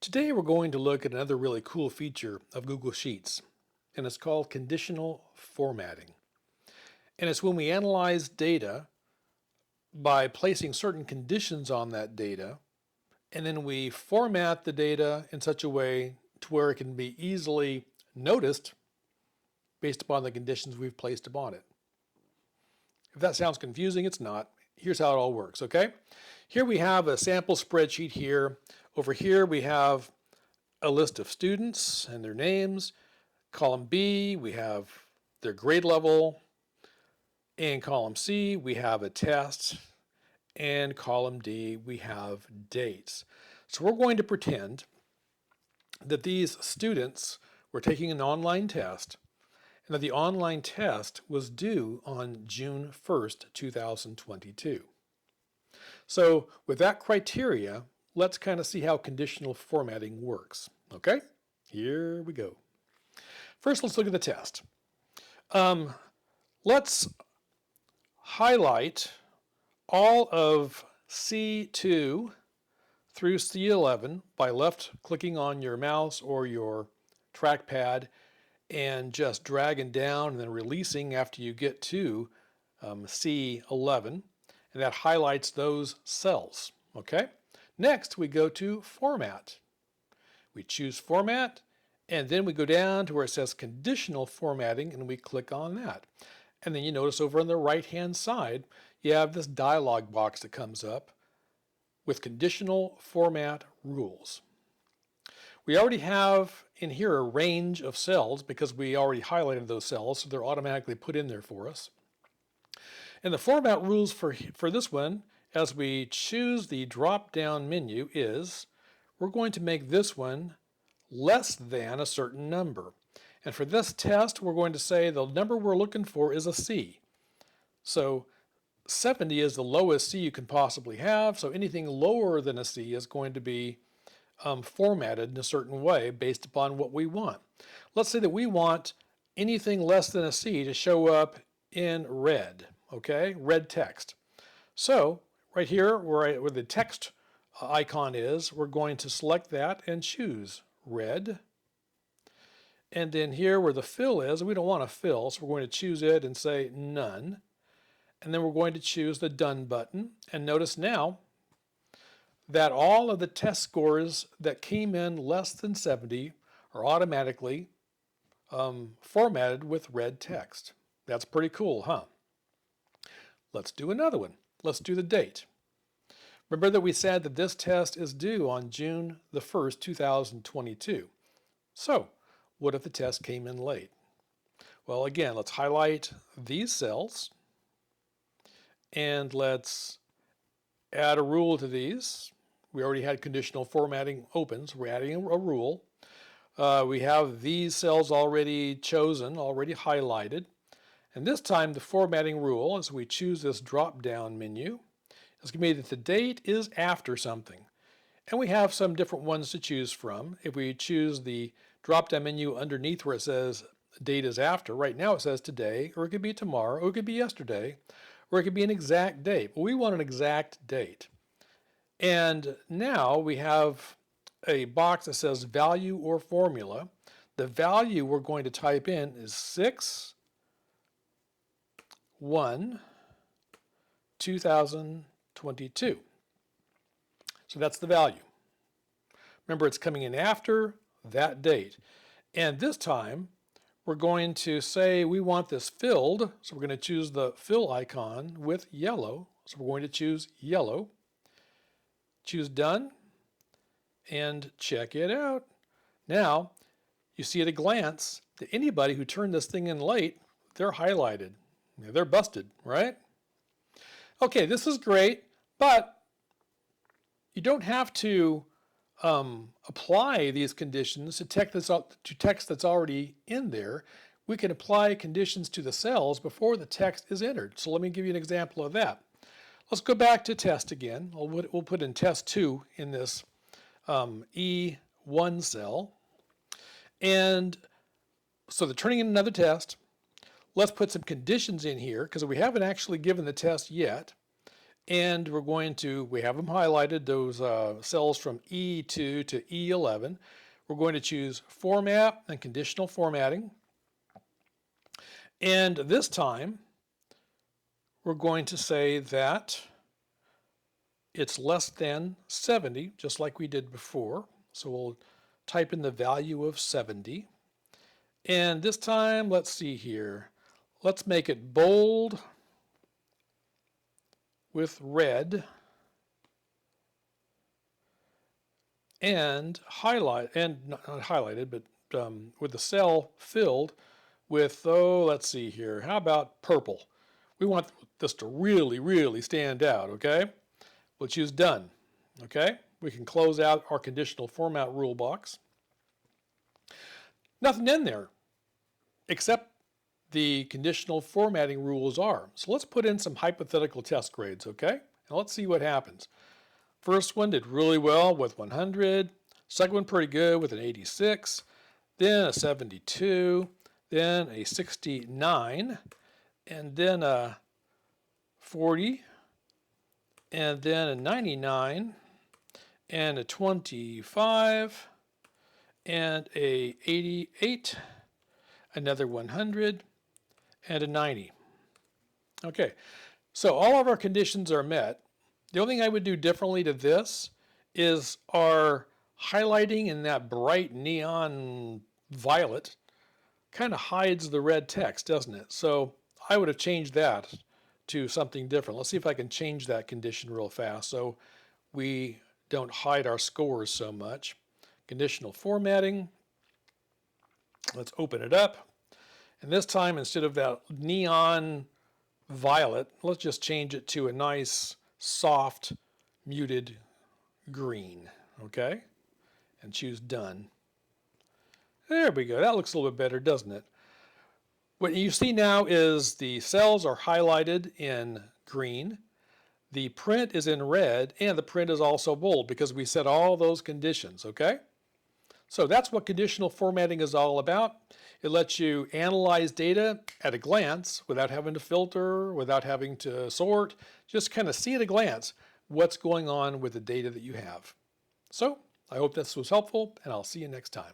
Today we're going to look at another really cool feature of Google Sheets, and it's called conditional formatting. And it's when we analyze data by placing certain conditions on that data, and then we format the data in such a way to where it can be easily noticed based upon the conditions we've placed upon it. If that sounds confusing, it's not. Here's how it all works, okay? Here we have a sample spreadsheet here. Over here we have a list of students and their names. Column B, we have their grade level. In column C, we have a test. And column D, we have dates. So we're going to pretend that these students were taking an online test and that the online test was due on June 1st, 2022. So with that criteria, let's kind of see how conditional formatting works. Okay, here we go. First, let's look at the test. Let's highlight all of C2 through C11 by left-clicking on your mouse or your trackpad and just dragging down and then releasing after you get to C11, and that highlights those cells. Okay. Next, we go to Format. We choose Format, and then we go down to where it says Conditional Formatting, and we click on that. And then you notice over on the right-hand side, you have this dialog box that comes up with Conditional Format Rules. We already have in here a range of cells because we already highlighted those cells, so they're automatically put in there for us. And the format rules for this one, as we choose the drop-down menu, is we're going to make this one less than a certain number. And for this test, we're going to say the number we're looking for is a C. So 70 is the lowest C you can possibly have, so anything lower than a C is going to be formatted in a certain way based upon what we want. Let's say that we want anything less than a C to show up in red, okay? Red text. So right here where the text icon is, we're going to select that and choose red. And then here where the fill is, we don't want a fill, so we're going to choose it and say none. And then we're going to choose the done button. And notice now that all of the test scores that came in less than 70 are automatically formatted with red text. That's pretty cool, huh? Let's do another one. Let's do the date. Remember that we said that this test is due on June the 1st, 2022. So, what if the test came in late? Well, again, let's highlight these cells and let's add a rule to these. We already had conditional formatting open, so we're adding a rule. We have these cells already chosen, already highlighted. And this time the formatting rule, as we choose this drop-down menu, is going to be that the date is after something. And we have some different ones to choose from. If we choose the drop-down menu underneath where it says date is after, right now it says today, or it could be tomorrow, or it could be yesterday, or it could be an exact date. But we want an exact date. And now we have a box that says value or formula. The value we're going to type in is 6/1/2022. So that's the value. Remember, it's coming in after that date. And this time, we're going to say we want this filled. So we're going to choose the fill icon with yellow. So we're going to choose yellow. Choose done and check it out. Now, you see at a glance that anybody who turned this thing in late, they're highlighted. They're busted, right? Okay, this is great, but you don't have to apply these conditions to text that's already in there. We can apply conditions to the cells before the text is entered. So let me give you an example of that. Let's go back to test again. We'll put in test 2 in this E1 cell. And so they're turning in another test. Let's put some conditions in here because we haven't actually given the test yet. And we have them highlighted, those cells from E2 to E11. We're going to choose Format and Conditional Formatting. And this time, we're going to say that it's less than 70, just like we did before. So we'll type in the value of 70. And this time, let's see here. Let's make it bold with red and not highlighted, but with the cell filled with, let's see here. How about purple? We want this to really, really stand out, okay? We'll choose done, okay? We can close out our conditional format rule box. Nothing in there except the conditional formatting rules are. So let's put in some hypothetical test grades, okay? And let's see what happens. First one did really well with 100. Second one pretty good with an 86. Then a 72. Then a 69. And then a 40. And then a 99. And a 25. And a 88. Another 100. And a 90. Okay, so all of our conditions are met. The only thing I would do differently to this is our highlighting in that bright neon violet kind of hides the red text, doesn't it? So I would have changed that to something different. Let's see if I can change that condition real fast so we don't hide our scores so much. Conditional formatting. Let's open it up. And this time, instead of that neon violet, let's just change it to a nice, soft, muted green, okay? And choose done. There we go. That looks a little bit better, doesn't it? What you see now is the cells are highlighted in green, the print is in red, and the print is also bold because we set all those conditions, okay? So that's what conditional formatting is all about. It lets you analyze data at a glance without having to filter, without having to sort, just kind of see at a glance what's going on with the data that you have. So I hope this was helpful, and I'll see you next time.